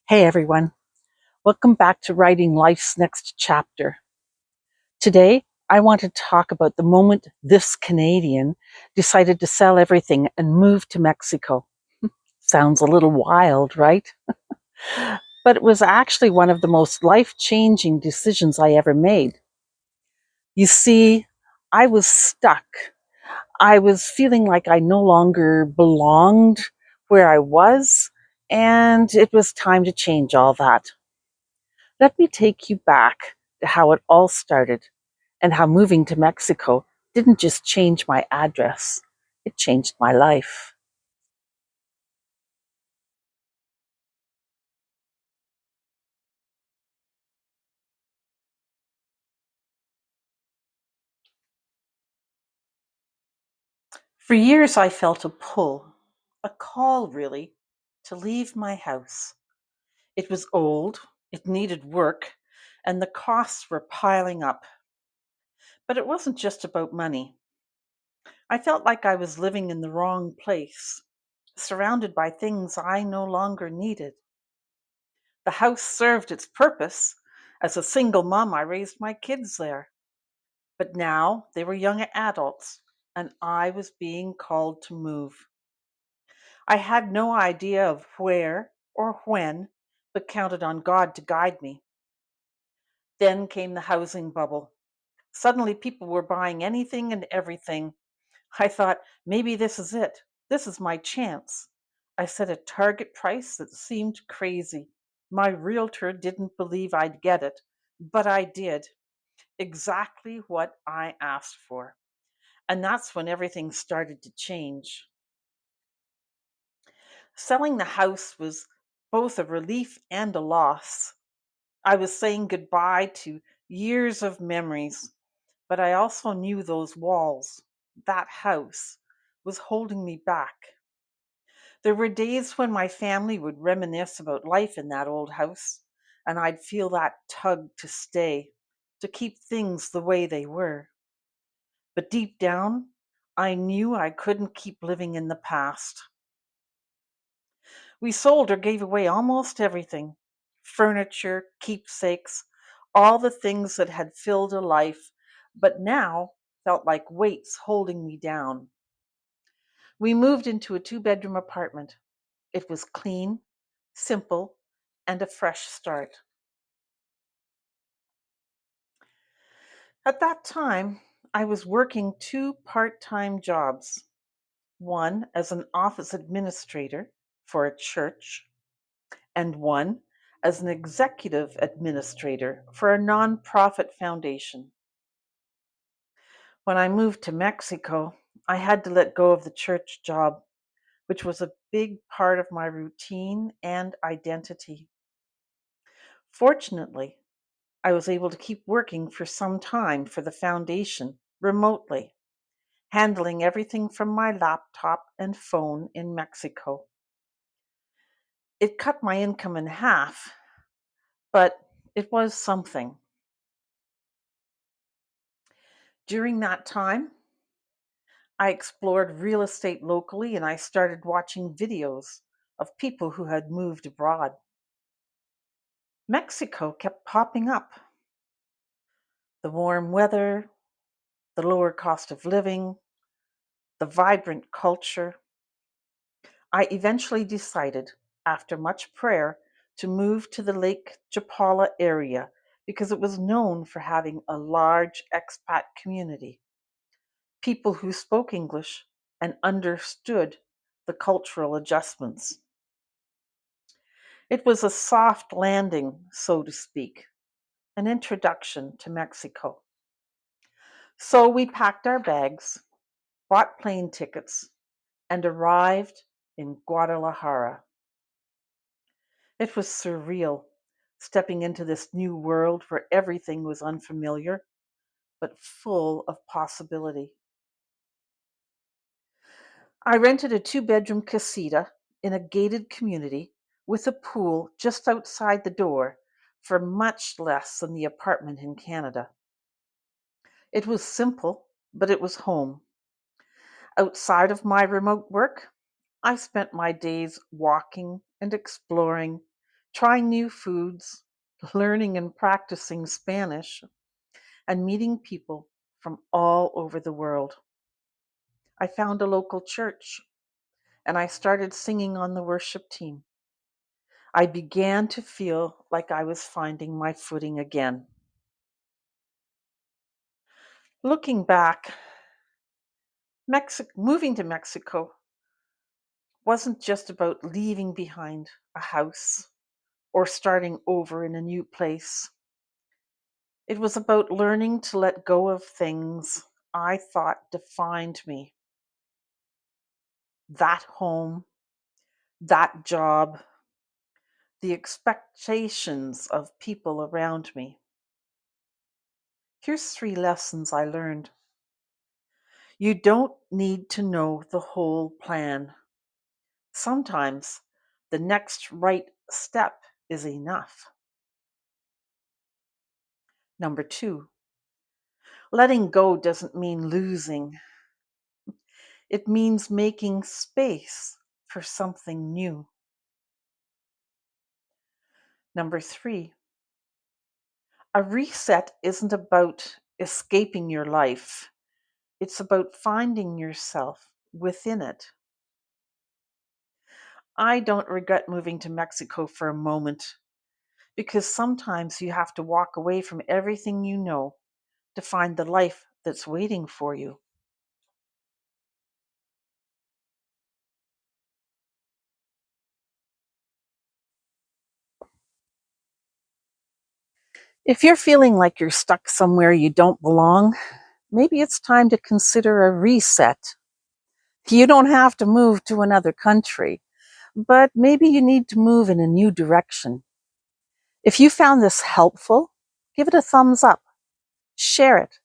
Hey everyone, welcome back to Writing Life's Next Chapter. Today, I want to talk about the moment this Canadian decided to sell everything and move to Mexico. Sounds a little wild, right? But it was actually one of the most life-changing decisions I ever made. You see, I was stuck. I was feeling like I no longer belonged where I was, and it was time to change all that. Let me take you back to how it all started and how moving to Mexico didn't just change my address, it changed my life. For years, I felt a pull, a call really, to leave my house. It was old, it needed work, and the costs were piling up. But it wasn't just about money. I felt like I was living in the wrong place, surrounded by things I no longer needed. The house served its purpose. As a single mom, I raised my kids there. But now they were young adults, and I was being called to move. I had no idea of where or when, but counted on God to guide me. Then came the housing bubble. Suddenly, people were buying anything and everything. I thought, maybe this is it. This is my chance. I set a target price that seemed crazy. My realtor didn't believe I'd get it, but I did. Exactly what I asked for. And that's when everything started to change. Selling the house was both a relief and a loss. I was saying goodbye to years of memories, but I also knew those walls, that house, was holding me back. There were days when my family would reminisce about life in that old house, and I'd feel that tug to stay, to keep things the way they were. But deep down, I knew I couldn't keep living in the past. We sold or gave away almost everything: furniture, keepsakes, all the things that had filled a life, but now felt like weights holding me down. We moved into a two-bedroom apartment. It was clean, simple, and a fresh start. At that time, I was working two part time jobs, one as an office administrator for a church, and one as an executive administrator for a nonprofit foundation. When I moved to Mexico, I had to let go of the church job, which was a big part of my routine and identity. Fortunately, I was able to keep working for some time for the foundation remotely, handling everything from my laptop and phone in Mexico. It cut my income in half, but it was something. During that time, I explored real estate locally and I started watching videos of people who had moved abroad. Mexico kept popping up. The warm weather, the lower cost of living, the vibrant culture. I eventually decided, after much prayer, to move to the Lake Chapala area because it was known for having a large expat community, people who spoke English and understood the cultural adjustments. It was a soft landing, so to speak, an introduction to Mexico. So we packed our bags, bought plane tickets, and arrived in Guadalajara. It was surreal, stepping into this new world where everything was unfamiliar but full of possibility. I rented a two-bedroom casita in a gated community with a pool just outside the door for much less than the apartment in Canada. It was simple, but it was home. Outside of my remote work, I spent my days walking and exploring, trying new foods, learning and practicing Spanish, and meeting people from all over the world. I found a local church and I started singing on the worship team. I began to feel like I was finding my footing again. Looking back, moving to Mexico wasn't just about leaving behind a house or starting over in a new place. It was about learning to let go of things I thought defined me. That home, that job, the expectations of people around me. Here's 3 lessons I learned. You don't need to know the whole plan. Sometimes the next right step is enough. Number 2, letting go doesn't mean losing. It means making space for something new. Number 3, a reset isn't about escaping your life. It's about finding yourself within it. I don't regret moving to Mexico for a moment because sometimes you have to walk away from everything you know to find the life that's waiting for you. If you're feeling like you're stuck somewhere you don't belong, maybe it's time to consider a reset. You don't have to move to another country, but maybe you need to move in a new direction. If you found this helpful, give it a thumbs up, share it,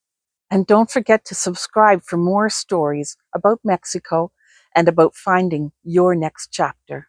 and don't forget to subscribe for more stories about Mexico and about finding your next chapter.